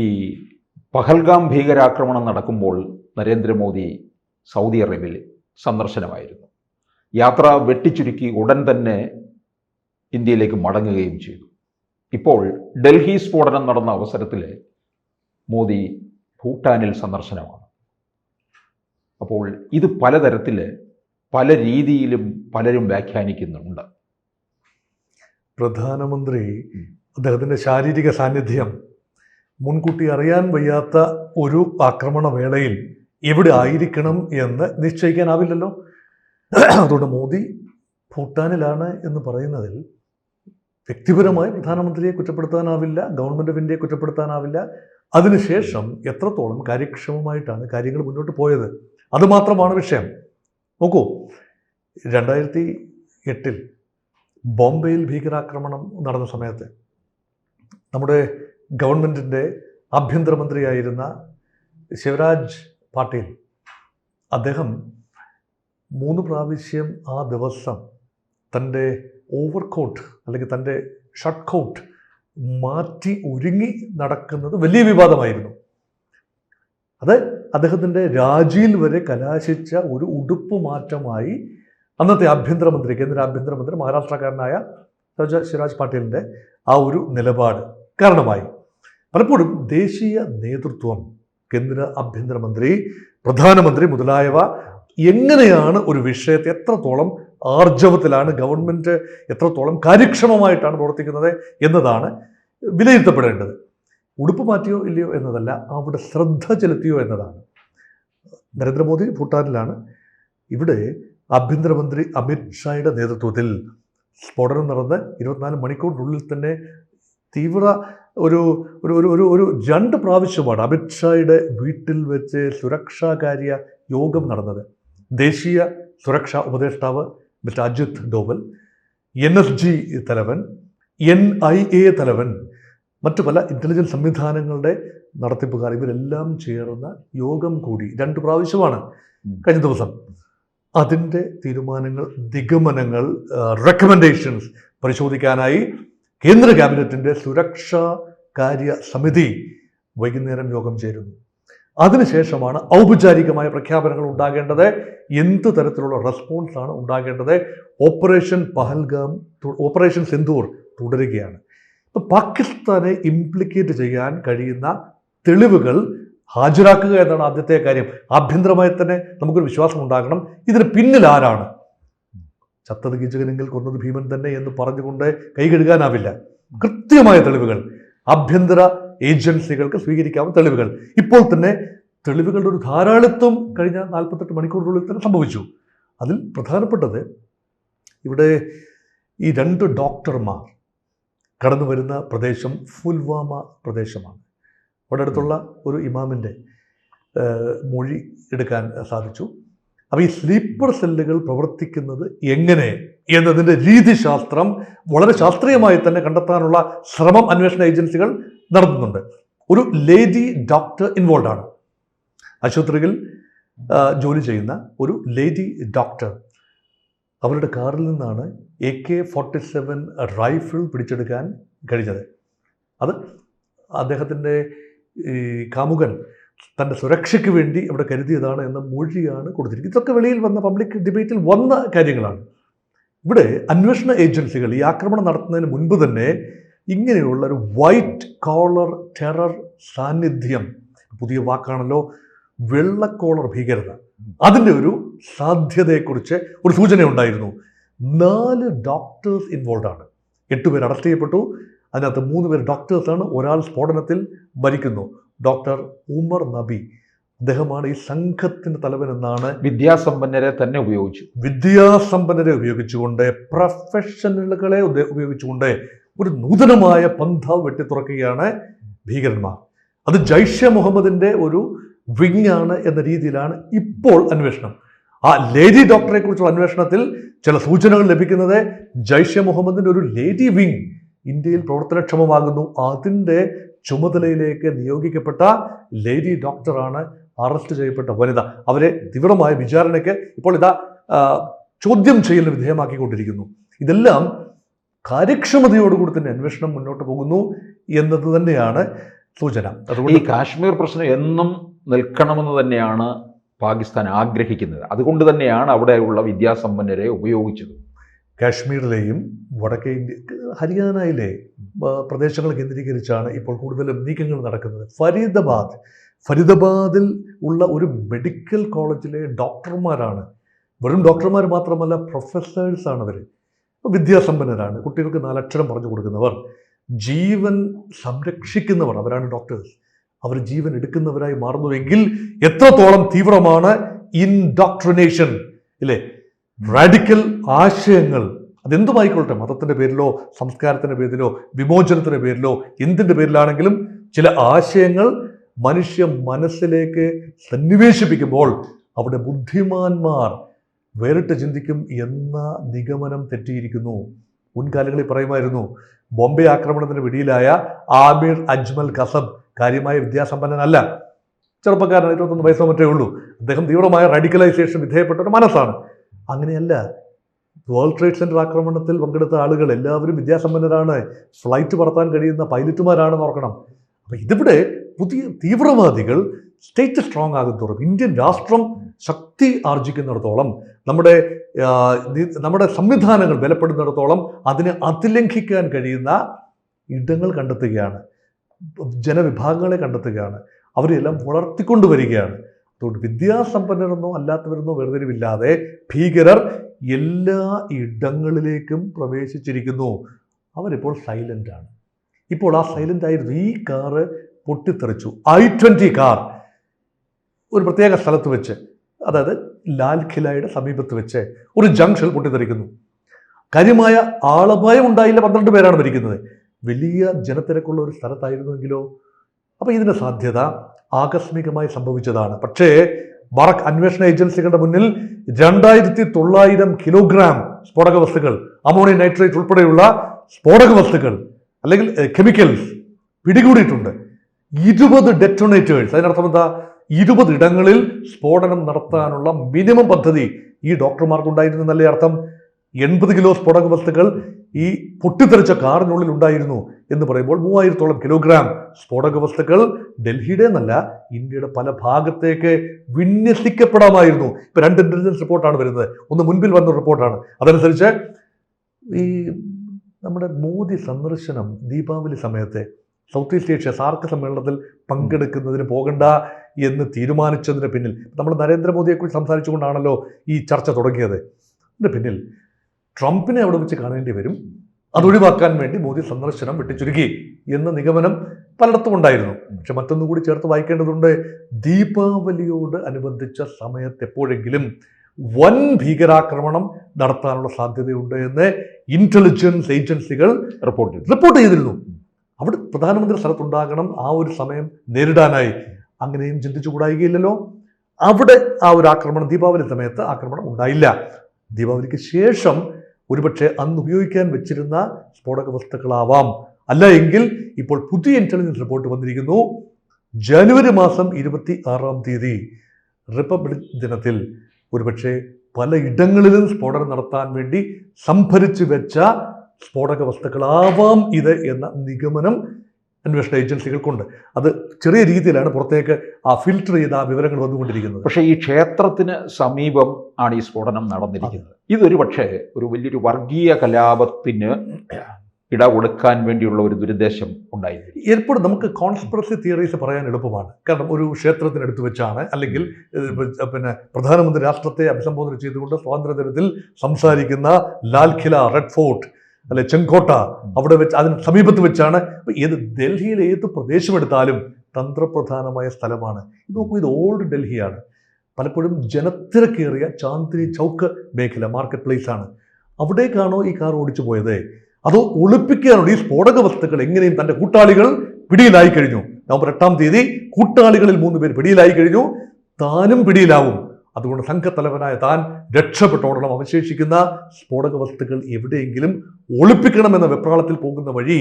ഈ പഹൽഗാം ഭീകരാക്രമണം നടക്കുമ്പോൾ നരേന്ദ്രമോദി സൗദി അറേബ്യയിൽ സന്ദർശനമായിരുന്നു. യാത്ര വെട്ടിച്ചുരുക്കി ഉടൻ തന്നെ ഇന്ത്യയിലേക്ക് മടങ്ങുകയും ചെയ്തു. ഇപ്പോൾ ഡൽഹി സ്ഫോടനം നടന്ന അവസരത്തിൽ മോദി ഭൂട്ടാനിൽ സന്ദർശനമാണ്. അപ്പോൾ ഇത് പലതരത്തിൽ പല രീതിയിലും പലരും വ്യാഖ്യാനിക്കുന്നുണ്ട്. പ്രധാനമന്ത്രി അദ്ദേഹത്തിൻ്റെ ശാരീരിക സാന്നിധ്യം മുൻകൂട്ടി അറിയാൻ വയ്യാത്ത ഒരു ആക്രമണ വേളയിൽ എവിടെ ആയിരിക്കണം എന്ന് നിശ്ചയിക്കാനാവില്ലല്ലോ. അതുകൊണ്ട് മോദി ഭൂട്ടാനിലാണ് എന്ന് പറയുന്നതിൽ വ്യക്തിപരമായി പ്രധാനമന്ത്രിയെ കുറ്റപ്പെടുത്താനാവില്ല, ഗവൺമെൻറ് ഓഫ് ഇന്ത്യയെ കുറ്റപ്പെടുത്താനാവില്ല. അതിനുശേഷം എത്രത്തോളം കാര്യക്ഷമമായിട്ടാണ് കാര്യങ്ങൾ മുന്നോട്ട് പോയത് അതുമാത്രമാണ് വിഷയം. നോക്കൂ, 2008 ബോംബെയിൽ ഭീകരാക്രമണം നടന്ന സമയത്ത് നമ്മുടെ ഗവൺമെൻറ്റിൻ്റെ ആഭ്യന്തരമന്ത്രിയായിരുന്ന ശിവരാജ് പാട്ടീൽ അദ്ദേഹം 3 പ്രാവശ്യം ആ ദിവസം തൻ്റെ ഓവർകോട്ട് അല്ലെങ്കിൽ തൻ്റെ ഷർട്ട് കോട്ട് മാറ്റി ഒരുങ്ങി നടക്കുന്നത് വലിയ വിവാദമായിരുന്നു. അത് അദ്ദേഹത്തിൻ്റെ രാജിയിൽ വരെ കലാശിച്ച ഒരു ഉടുപ്പ് മാറ്റമായി അന്നത്തെ ആഭ്യന്തരമന്ത്രി, കേന്ദ്ര ആഭ്യന്തരമന്ത്രി, മഹാരാഷ്ട്രക്കാരനായ ശിവരാജ് പാട്ടീലിൻ്റെ ആ ഒരു നിലപാട് കാരണമായി. പലപ്പോഴും ദേശീയ നേതൃത്വം, കേന്ദ്ര ആഭ്യന്തരമന്ത്രി, പ്രധാനമന്ത്രി മുതലായവ എങ്ങനെയാണ് ഒരു വിഷയത്തെ എത്രത്തോളം ആർജവത്തിലാണ് ഗവൺമെൻറ് എത്രത്തോളം കാര്യക്ഷമമായിട്ടാണ് പ്രവർത്തിക്കുന്നത് എന്നതാണ് വിലയിരുത്തപ്പെടേണ്ടത്. ഉടുപ്പ് മാറ്റിയോ ഇല്ലയോ എന്നതല്ല, അവിടെ ശ്രദ്ധ ചെലുത്തിയോ എന്നതാണ്. നരേന്ദ്രമോദി ഭൂട്ടാനിലാണ്. ഇവിടെ ആഭ്യന്തരമന്ത്രി അമിത്ഷായുടെ നേതൃത്വത്തിൽ സ്ഫോടനം നടന്ന് 24 മണിക്കൂറിനുള്ളിൽ തന്നെ തീവ്ര ഒരു 2 പ്രാവശ്യമാണ് അമിത്ഷായുടെ വീട്ടിൽ വെച്ച് സുരക്ഷാകാര്യ യോഗം നടന്നത്. ദേശീയ സുരക്ഷാ ഉപദേഷ്ടാവ് മിസ്റ്റർ അജിത് ഡോവൽ, NSG തലവൻ, NIA തലവൻ, മറ്റു പല ഇൻ്റലിജൻസ് സംവിധാനങ്ങളുടെ നടത്തിപ്പുകാർ ഇവരെല്ലാം ചേർന്ന യോഗം കൂടി 2 പ്രാവശ്യമാണ് കഴിഞ്ഞ ദിവസം. അതിൻ്റെ തീരുമാനങ്ങൾ, നിഗമനങ്ങൾ, റെക്കമെൻഡേഷൻസ് പരിശോധിക്കാനായി കേന്ദ്ര ക്യാബിനറ്റിൻ്റെ സുരക്ഷാ കാര്യ സമിതി വൈകുന്നേരം യോഗം ചേരുന്നു. അതിനുശേഷമാണ് ഔപചാരികമായ പ്രഖ്യാപനങ്ങൾ ഉണ്ടാകേണ്ടത്. എന്ത് തരത്തിലുള്ള റെസ്പോൺസാണ് ഉണ്ടാകേണ്ടത്? ഓപ്പറേഷൻ പഹൽഗാം, ഓപ്പറേഷൻ സിന്ദൂർ തുടരുകയാണ്. ഇപ്പം പാകിസ്ഥാനെ ഇംപ്ലിക്കേറ്റ് ചെയ്യാൻ കഴിയുന്ന തെളിവുകൾ ഹാജരാക്കുക എന്നാണ് ആദ്യത്തെ കാര്യം. ആഭ്യന്തരമായി തന്നെ നമുക്കൊരു വിശ്വാസം ഉണ്ടാകണം. ഇതിന് പിന്നിൽ ആരാണ്? ചത്തത് കീചകനെങ്കിൽ കൊന്നത് ഭീമൻ തന്നെ എന്ന് പറഞ്ഞുകൊണ്ട് കൈ കഴുകാനാവില്ല. കൃത്യമായ തെളിവുകൾ, ആഭ്യന്തര ഏജൻസികൾക്ക് സ്വീകരിക്കാവുന്ന തെളിവുകൾ. ഇപ്പോൾ തന്നെ തെളിവുകളുടെ ഒരു ധാരാളിത്വം കഴിഞ്ഞ 48 മണിക്കൂറിനുള്ളിൽ തന്നെ സംഭവിച്ചു. അതിൽ പ്രധാനപ്പെട്ടത് ഇവിടെ ഈ 2 ഡോക്ടർമാർ കടന്നു വരുന്ന പ്രദേശം പുൽവാമ പ്രദേശമാണ്. അവിടെ അടുത്തുള്ള ഒരു ഇമാമിൻ്റെ മൊഴി എടുക്കാൻ സാധിച്ചു. അപ്പോൾ ഈ സ്ലീപ്പർ സെല്ലുകൾ പ്രവർത്തിക്കുന്നത് എങ്ങനെ എന്നതിൻ്റെ രീതിശാസ്ത്രം വളരെ ശാസ്ത്രീയമായി തന്നെ കണ്ടെത്താനുള്ള ശ്രമം അന്വേഷണ ഏജൻസികൾ നടത്തുന്നുണ്ട്. ഒരു ലേഡി ഡോക്ടർ ഇൻവോൾവ് ആണ്. ആശുപത്രിയിൽ ജോലി ചെയ്യുന്ന ഒരു ലേഡി ഡോക്ടർ. അവരുടെ കാറിൽ നിന്നാണ് AK-47 റൈഫിൾ പിടിച്ചെടുക്കാൻ കഴിഞ്ഞത്. അത് അദ്ദേഹത്തിൻ്റെ ഈ കാമുകൻ തൻ്റെ സുരക്ഷയ്ക്ക് വേണ്ടി അവിടെ കരുതിയതാണ് എന്ന മൊഴിയാണ് കൊടുത്തിരിക്കുന്നത്. ഇതൊക്കെ വെളിയിൽ വന്ന പബ്ലിക് ഡിബേറ്റിൽ വന്ന കാര്യങ്ങളാണ്. ഇവിടെ അന്വേഷണ ഏജൻസികൾ ഈ ആക്രമണം നടത്തുന്നതിന് മുൻപ് തന്നെ ഇങ്ങനെയുള്ള ഒരു വൈറ്റ് കോളർ ടെറർ സാന്നിധ്യം, പുതിയ വാക്കാണല്ലോ, വെള്ളക്കോളർ ഭീകരത, അതിൻ്റെ ഒരു സാധ്യതയെക്കുറിച്ച് ഒരു സൂചന ഉണ്ടായിരുന്നു. 4 ഡോക്ടേഴ്സ് ഇൻവോൾവ് ആണ്. 8 പേർ അറസ്റ്റ് ചെയ്യപ്പെട്ടു. അതിനകത്ത് 3 പേർ ഡോക്ടേഴ്സാണ്. ഒരാൾ സ്ഫോടനത്തിൽ മരിക്കുന്നു. ഡോക്ടർ ഉമർ നബി, അദ്ദേഹമാണ് ഈ സംഘത്തിൻ്റെ തലവനെന്നാണ്. വിദ്യാസമ്പന്നരെ തന്നെ ഉപയോഗിച്ചു. വിദ്യാസമ്പന്നരെ ഉപയോഗിച്ചുകൊണ്ട്, പ്രൊഫഷണലുകളെ ഉപയോഗിച്ചുകൊണ്ട് ഒരു നൂതനമായ പന്ഥാവ് വെട്ടിത്തുറക്കുകയാണ് ഭീകരന്മാർ. അത് ജയ്ഷെ മുഹമ്മദിൻ്റെ ഒരു വിങ് ആണ് എന്ന രീതിയിലാണ് ഇപ്പോൾ അന്വേഷണം. ആ ലേഡി ഡോക്ടറെ കുറിച്ചുള്ള അന്വേഷണത്തിൽ ചില സൂചനകൾ ലഭിക്കുന്നത് ജയ്ഷെ മുഹമ്മദിൻ്റെ ഒരു ലേഡി വിങ് ഇന്ത്യയിൽ പ്രവർത്തനക്ഷമമാകുന്നു. അതിൻ്റെ ചുമതലയിലേക്ക് നിയോഗിക്കപ്പെട്ട ലേഡി ഡോക്ടറാണ് അറസ്റ്റ് ചെയ്യപ്പെട്ട വനിത. അവരെ തീവ്രമായ വിചാരണയ്ക്ക് ഇപ്പോൾ ചോദ്യം ചെയ്യലിന് വിധേയമാക്കിക്കൊണ്ടിരിക്കുന്നു. ഇതെല്ലാം കാര്യക്ഷമതയോടുകൂടി തന്നെ അന്വേഷണം മുന്നോട്ട് പോകുന്നു എന്നത് തന്നെയാണ് സൂചന. ഈ അതുകൊണ്ട് കാശ്മീർ പ്രശ്നം എന്നും നിൽക്കണമെന്ന് തന്നെയാണ് പാകിസ്ഥാൻ ആഗ്രഹിക്കുന്നത്. അതുകൊണ്ട് തന്നെയാണ് അവിടെയുള്ള വിദ്യാസമ്പന്നരെ ഉപയോഗിച്ചത്. കാശ്മീരിലെയും വടക്കേ ഇന്ത്യ, ഹരിയാനയിലെ പ്രദേശങ്ങൾ കേന്ദ്രീകരിച്ചാണ് ഇപ്പോൾ കൂടുതലും നീക്കങ്ങൾ നടക്കുന്നത്. ഫരീദാബാദിൽ ഉള്ള ഒരു മെഡിക്കൽ കോളേജിലെ ഡോക്ടർമാരാണ്, വെറും ഡോക്ടർമാർ മാത്രമല്ല, പ്രൊഫസേഴ്സാണ് അവർ. വിദ്യാസമ്പന്നരാണ്, കുട്ടികൾക്ക് 4 അക്ഷരം പറഞ്ഞു കൊടുക്കുന്നവർ, ജീവൻ സംരക്ഷിക്കുന്നവർ, അവരാണ് ഡോക്ടേഴ്സ്. അവർ ജീവൻ എടുക്കുന്നവരായി മാറുന്നുവെങ്കിൽ എത്രത്തോളം തീവ്രമാണ് ഇൻഡോക്ട്രിനേഷൻ, ഇല്ലേ? റാഡിക്കൽ ആശയങ്ങൾ, അതെന്തുമായിക്കൊള്ളട്ടെ, മതത്തിൻ്റെ പേരിലോ സംസ്കാരത്തിൻ്റെ പേരിലോ വിമോചനത്തിൻ്റെ പേരിലോ എന്തിൻ്റെ പേരിലാണെങ്കിലും ചില ആശയങ്ങൾ മനുഷ്യ മനസ്സിലേക്ക് സന്നിവേശിപ്പിക്കുമ്പോൾ അവിടെ ബുദ്ധിമാന്മാർ വേറിട്ട് ചിന്തിക്കും എന്ന നിഗമനം തെറ്റിയിരിക്കുന്നു. മുൻകാലങ്ങളിൽ പറയുമായിരുന്നു, ബോംബെ ആക്രമണത്തിന് പിടിയിലായ ആമിർ അജ്മൽ കസബ് കാര്യമായ വിദ്യാസമ്പന്നനല്ല, ചെറുപ്പക്കാരൻ, 21 വയസ്സോ മറ്റേ ഉള്ളൂ. അദ്ദേഹം തീവ്രമായ റാഡിക്കലൈസേഷൻ വിധേയപ്പെട്ട ഒരു മനസ്സാണ്. അങ്ങനെയല്ല. വേൾഡ് ട്രേഡ് സെൻറ്റർ ആക്രമണത്തിൽ പങ്കെടുത്ത ആളുകൾ എല്ലാവരും വിദ്യാസമ്പന്നരാണ്, ഫ്ലൈറ്റ് പറത്താൻ കഴിയുന്ന പൈലറ്റുമാരാണെന്ന് ഓർക്കണം. അപ്പം ഇതിവിടെ പുതിയ തീവ്രവാദികൾ സ്റ്റേറ്റ് സ്ട്രോങ് ആകുന്നതോറും, ഇന്ത്യൻ രാഷ്ട്രം ശക്തി ആർജിക്കുന്നിടത്തോളം, നമ്മുടെ സംവിധാനങ്ങൾ ബലപ്പെടുന്നിടത്തോളം അതിനെ അതിലംഘിക്കാൻ കഴിയുന്ന ഇടങ്ങൾ കണ്ടെത്തുകയാണ്, ജനവിഭാഗങ്ങളെ കണ്ടെത്തുകയാണ്, അവരെല്ലാം വളർത്തിക്കൊണ്ടുവരികയാണ്. അതുകൊണ്ട് വിദ്യാസമ്പന്നരെന്നോ അല്ലാത്തവരെന്നോ വേർതിരിവില്ലാതെ ഭീകരർ എല്ലാ ഇടങ്ങളിലേക്കും പ്രവേശിച്ചിരിക്കുന്നു. അവരിപ്പോൾ സൈലൻ്റാണ്. ഇപ്പോൾ ആ സൈലൻ്റ് ആയിരുന്നു. ഈ കാറ് പൊട്ടിത്തെറിച്ചു, I-20 കാർ ഒരു പ്രത്യേക സ്ഥലത്ത് വെച്ച്, അതായത് ലാൽ ഖിലയുടെ സമീപത്ത് വെച്ച് ഒരു ജംഗ്ഷനിൽ പൊട്ടിത്തെറിക്കുന്നു. കാര്യമായ ആളപായം ഉണ്ടായില്ല, 12 പേരാണ് മരിക്കുന്നത്. വലിയ ജനത്തിരക്കുള്ള ഒരു സ്ഥലത്തായിരുന്നുവെങ്കിലോ? അപ്പോൾ ഇതിൻ്റെ സാധ്യത ആകസ്മികമായി സംഭവിച്ചതാണ്. പക്ഷേ ബറക് അന്വേഷണ ഏജൻസികളുടെ മുന്നിൽ 2900 കിലോഗ്രാം സ്ഫോടക വസ്തുക്കൾ, അമോണിയം നൈട്രേറ്റ് ഉൾപ്പെടെയുള്ള സ്ഫോടക വസ്തുക്കൾ അല്ലെങ്കിൽ കെമിക്കൽസ് പിടികൂടിയിട്ടുണ്ട്. 20 ഡെറ്റോണേറ്റേഴ്സ്. അതിനർത്ഥം എന്താ? 20 ഇടങ്ങളിൽ സ്ഫോടനം നടത്താനുള്ള മിനിമം പദ്ധതി ഈ ഡോക്ടർമാർക്കുണ്ടായിരുന്നു എന്നല്ലേ അർത്ഥം. 80 കിലോ സ്ഫോടക വസ്തുക്കൾ ഈ പൊട്ടിത്തെറിച്ച കാറിനുള്ളിൽ ഉണ്ടായിരുന്നു എന്ന് പറയുമ്പോൾ 3000-ഓളം കിലോഗ്രാം സ്ഫോടക വസ്തുക്കൾ ഡൽഹിയുടെ എന്നല്ല, ഇന്ത്യയുടെ പല ഭാഗത്തേക്ക് വിന്യസിക്കപ്പെടാമായിരുന്നു. ഇപ്പൊ 2 ഇന്റലിജൻസ് റിപ്പോർട്ടാണ് വരുന്നത്. ഒന്ന് മുൻപിൽ വന്ന റിപ്പോർട്ടാണ്. അതനുസരിച്ച് ഈ നമ്മുടെ മോദി സന്ദർശനം ദീപാവലി സമയത്തെ സൗത്ത് ഈസ്റ്റ് ഏഷ്യ സാർക്ക് സമ്മേളനത്തിൽ പങ്കെടുക്കുന്നതിന് പോകണ്ട എന്ന് തീരുമാനിച്ചതിന് പിന്നിൽ, നമ്മൾ നരേന്ദ്രമോദിയെക്കുറിച്ച് സംസാരിച്ചുകൊണ്ടാണല്ലോ ഈ ചർച്ച തുടങ്ങിയത്. ഇതിന് പിന്നിൽ ട്രംപിനെ അവിടെ വെച്ച് കാണേണ്ടി വരും, അതൊഴിവാക്കാൻ വേണ്ടി മോദി സന്ദർശനം വെട്ടിച്ചുരുക്കി എന്ന നിഗമനം പലയിടത്തും ഉണ്ടായിരുന്നു. പക്ഷെ മറ്റൊന്നുകൂടി ചേർത്ത് വായിക്കേണ്ടതുണ്ട്. ദീപാവലിയോട് അനുബന്ധിച്ച സമയത്ത് എപ്പോഴെങ്കിലും വൻ ഭീകരാക്രമണം നടത്താനുള്ള സാധ്യതയുണ്ട് എന്ന് ഇന്റലിജൻസ് ഏജൻസികൾ റിപ്പോർട്ട് ചെയ്തിരുന്നു. അവിടെ പ്രധാനമന്ത്രി സ്ഥലത്തുണ്ടാകണം ആ ഒരു സമയം നേരിടാനായി. അങ്ങനെയും ചിന്തിച്ചു കൂടായികയില്ലല്ലോ. അവിടെ ആ ഒരു ആക്രമണം, ദീപാവലി സമയത്ത് ആക്രമണം ഉണ്ടായില്ല. ദീപാവലിക്ക് ശേഷം ഒരുപക്ഷെ അന്ന് ഉപയോഗിക്കാൻ വെച്ചിരുന്ന സ്ഫോടക വസ്തുക്കളാവാം. അല്ല എങ്കിൽ ഇപ്പോൾ പുതിയ ഇന്റലിജൻസ് റിപ്പോർട്ട് വന്നിരിക്കുന്നു. ജനുവരി മാസം 26-ാം തീയതി റിപ്പബ്ലിക് ദിനത്തിൽ ഒരുപക്ഷെ പലയിടങ്ങളിലും സ്ഫോടനം നടത്താൻ വേണ്ടി സംഭരിച്ചു വെച്ച സ്ഫോടക വസ്തുക്കളാവാം ഇത് എന്ന നിഗമനം അന്വേഷണ ഏജൻസികൾക്കുണ്ട്. അത് ചെറിയ രീതിയിലാണ് പുറത്തേക്ക് ആ ഫിൽട്ടർ ചെയ്ത ആ വിവരങ്ങൾ വന്നുകൊണ്ടിരിക്കുന്നത്. പക്ഷേ ഈ ക്ഷേത്രത്തിന് സമീപം ആണ് ഈ സ്ഫോടനം നടന്നിരിക്കുന്നത്. ഇതൊരു പക്ഷേ ഒരു വലിയൊരു വർഗീയ കലാപത്തിന് ഇട കൊടുക്കാൻ വേണ്ടിയുള്ള ഒരു ദുരുദ്ദേശം ഉണ്ടായിരുന്നു. എപ്പോഴും നമുക്ക് കോൺസ്പിറസി തിയറീസ് പറയാൻ എളുപ്പമാണ്. കാരണം ഒരു ക്ഷേത്രത്തിനടുത്ത് വെച്ചാണ്, അല്ലെങ്കിൽ പിന്നെ പ്രധാനമന്ത്രി രാഷ്ട്രത്തെ അഭിസംബോധന ചെയ്തുകൊണ്ട് സ്വാതന്ത്ര്യദിനത്തിൽ സംസാരിക്കുന്ന ലാൽ ഖില, റെഡ് ഫോർട്ട്, അല്ലെ ചെങ്കോട്ട, അവിടെ വെച്ച് അതിന് സമീപത്ത് വെച്ചാണ്. ഏത് ഡൽഹിയിലെ ഏത് പ്രദേശം എടുത്താലും തന്ത്രപ്രധാനമായ സ്ഥലമാണ്. ഇത് നോക്കൂ, ഇത് ഓൾഡ് ഡൽഹിയാണ്. പലപ്പോഴും ജനത്തിരക്കേറിയ ചാന്ദിനി ചൗക്ക് മേഖല, മാർക്കറ്റ് പ്ലേസ് ആണ്. അവിടേക്കാണോ ഈ കാർ ഓടിച്ചു പോയത്? അതോ ഒളിപ്പിക്കാനുള്ള ഈ സ്ഫോടക വസ്തുക്കൾ എങ്ങനെയും തൻ്റെ കൂട്ടാളികൾ പിടിയിലായി കഴിഞ്ഞു? നവംബർ 8-ാം തീയതി കൂട്ടാളികളിൽ 3 പേർ പിടിയിലായി കഴിഞ്ഞു. താനും പിടിയിലാവും. അതുകൊണ്ട് സംഘത്തലവനായ താൻ രക്ഷപ്പെട്ടോടണം. അവശേഷിക്കുന്ന സ്ഫോടക വസ്തുക്കൾ എവിടെയെങ്കിലും ഒളിപ്പിക്കണമെന്ന വെപ്രാളത്തിൽ പോകുന്ന വഴി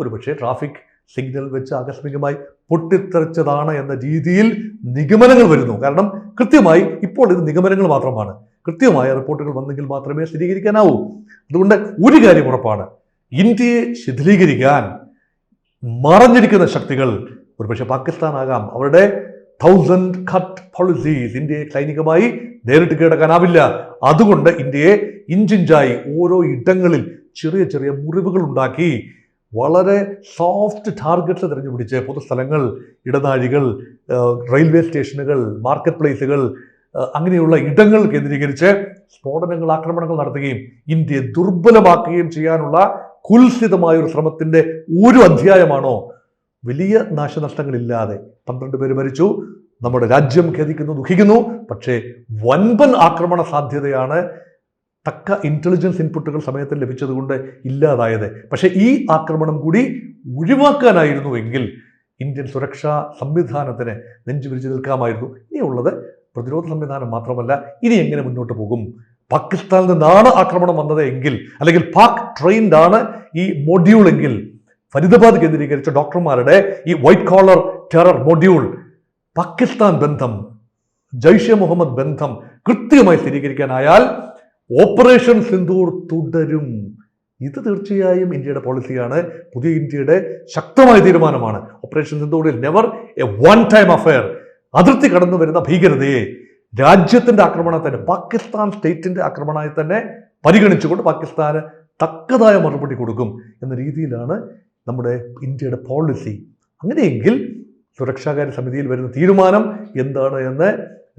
ഒരുപക്ഷെ ട്രാഫിക് സിഗ്നൽ വെച്ച് ആകസ്മികമായി പൊട്ടിത്തെറിച്ചതാണ് എന്ന രീതിയിൽ നിഗമനങ്ങൾ വരുന്നു. കാരണം കൃത്യമായി ഇപ്പോൾ ഇത് നിഗമനങ്ങൾ മാത്രമാണ്. കൃത്യമായ റിപ്പോർട്ടുകൾ വന്നെങ്കിൽ മാത്രമേ സ്ഥിരീകരിക്കാനാവൂ. അതുകൊണ്ട് ഒരു കാര്യം ഉറപ്പാണ്, ഇന്ത്യയെ ശിഥിലീകരിക്കാൻ മറഞ്ഞിരിക്കുന്ന ശക്തികൾ ഒരുപക്ഷെ പാകിസ്ഥാനാകാം. അവരുടെ 1000 കട്ട് പോളിസീസ് ഇന്ത്യയെ സൈനികമായി നേരിട്ട് കീഴടക്കാനാവില്ല. അതുകൊണ്ട് ഇന്ത്യയെ ഇഞ്ചിഞ്ചായി ഓരോ ഇടങ്ങളിൽ ചെറിയ ചെറിയ മുറിവുകൾ ഉണ്ടാക്കി വളരെ സോഫ്റ്റ് ടാർഗറ്റ്സ് തിരഞ്ഞുപിടിച്ച് പൊതുസ്ഥലങ്ങൾ, ഇടനാഴികൾ, റെയിൽവേ സ്റ്റേഷനുകൾ, മാർക്കറ്റ് പ്ലേസുകൾ, അങ്ങനെയുള്ള ഇടങ്ങൾ കേന്ദ്രീകരിച്ച് സ്ഫോടനങ്ങൾ, ആക്രമണങ്ങൾ നടത്തുകയും ഇന്ത്യയെ ദുർബലമാക്കുകയും ചെയ്യാനുള്ള കുൽസിതമായ ഒരു ശ്രമത്തിന്റെ ഒരു അധ്യായമാണോ? വലിയ നാശനഷ്ടങ്ങളില്ലാതെ 12 പേര് മരിച്ചു, നമ്മുടെ രാജ്യം ഖേദിക്കുന്നു, ദുഃഖിക്കുന്നു. പക്ഷേ വൻപൻ ആക്രമണ സാധ്യതയാണ് തക്ക ഇന്റലിജൻസ് ഇൻപുട്ടുകൾ സമയത്ത് ലഭിച്ചതുകൊണ്ട് ഇല്ലാതായത്. പക്ഷേ ഈ ആക്രമണം കൂടി ഒഴിവാക്കാനായിരുന്നുവെങ്കിൽ ഇന്ത്യൻ സുരക്ഷാ സംവിധാനത്തിന് നെഞ്ചു വിരിച്ചു നിൽക്കാമായിരുന്നു. ഇനിയുള്ളത് പ്രതിരോധ സംവിധാനം മാത്രമല്ല, ഇനി എങ്ങനെ മുന്നോട്ട് പോകും? പാകിസ്ഥാനിൽ നിന്നാണ് ആക്രമണം വന്നത് എങ്കിൽ, അല്ലെങ്കിൽ പാക് ട്രെയിൻഡ് ആണ് ഈ മൊഡ്യൂൾ എങ്കിൽ, ഫരീദാബാദ് കേന്ദ്രീകരിച്ച ഡോക്ടർമാരുടെ ഈ white collar terror module Pakistan ബന്ധം, ജയ്ഷെ മുഹമ്മദ് ബന്ധം കൃത്യമായി സ്ഥിരീകരിക്കാനായാൽ ഓപ്പറേഷൻ സിന്ദൂർ തുടരും. ഇത് തീർച്ചയായും ഇന്ത്യയുടെ പോളിസിയാണ്, പുതിയ ഇന്ത്യയുടെ ശക്തമായ തീരുമാനമാണ്. ഓപ്പറേഷൻ സിന്ദൂറിൽ never a one time affair. അതിർത്തി കടന്നു വരുന്ന ഭീകരതയെ രാജ്യത്തിന്റെ ആക്രമണത്തിന്, പാകിസ്ഥാൻ സ്റ്റേറ്റിന്റെ ആക്രമണമായി തന്നെ പരിഗണിച്ചുകൊണ്ട് പാകിസ്ഥാന് തക്കതായ മറുപടി കൊടുക്കും എന്ന രീതിയിലാണ് നമ്മുടെ ഇന്ത്യയുടെ പോളിസി. അങ്ങനെയെങ്കിൽ സുരക്ഷാകാര്യ സമിതിയിൽ വരുന്ന തീരുമാനം എന്താണ് എന്ന്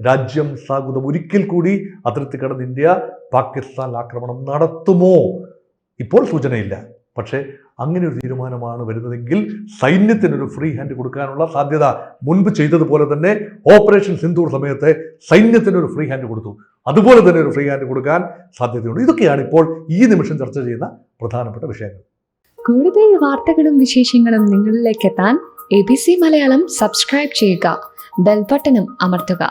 രാജ്യം സാഗുതം ഒരിക്കൽ കൂടി അതിർത്തി കടന്ന് ഇന്ത്യ പാകിസ്ഥാൻ ആക്രമണം നടത്തുമോ? ഇപ്പോൾ സൂചനയില്ല. പക്ഷേ അങ്ങനെ ഒരു തീരുമാനമാണ് വരുന്നതെങ്കിൽ സൈന്യത്തിനൊരു ഫ്രീ ഹാൻഡ് കൊടുക്കാനുള്ള സാധ്യത മുൻപ് ചെയ്തതുപോലെ തന്നെ ഓപ്പറേഷൻ സിന്ദൂർ സമയത്ത് സൈന്യത്തിനൊരു ഫ്രീ ഹാൻഡ് കൊടുത്തു, അതുപോലെ തന്നെ ഒരു ഫ്രീ ഹാൻഡ് കൊടുക്കാൻ സാധ്യതയുണ്ട്. ഇതൊക്കെയാണ് ഇപ്പോൾ ഈ നിമിഷം ചർച്ച ചെയ്യുന്ന പ്രധാനപ്പെട്ട വിഷയങ്ങൾ. കൂടുതൽ വാർത്തകളും വിശേഷങ്ങളും നിങ്ങളിലേക്ക് എത്താൻ ABC മലയാളം സബ്സ്ക്രൈബ് ചെയ്യുക, ബെൽ ബട്ടണും അമർത്തുക.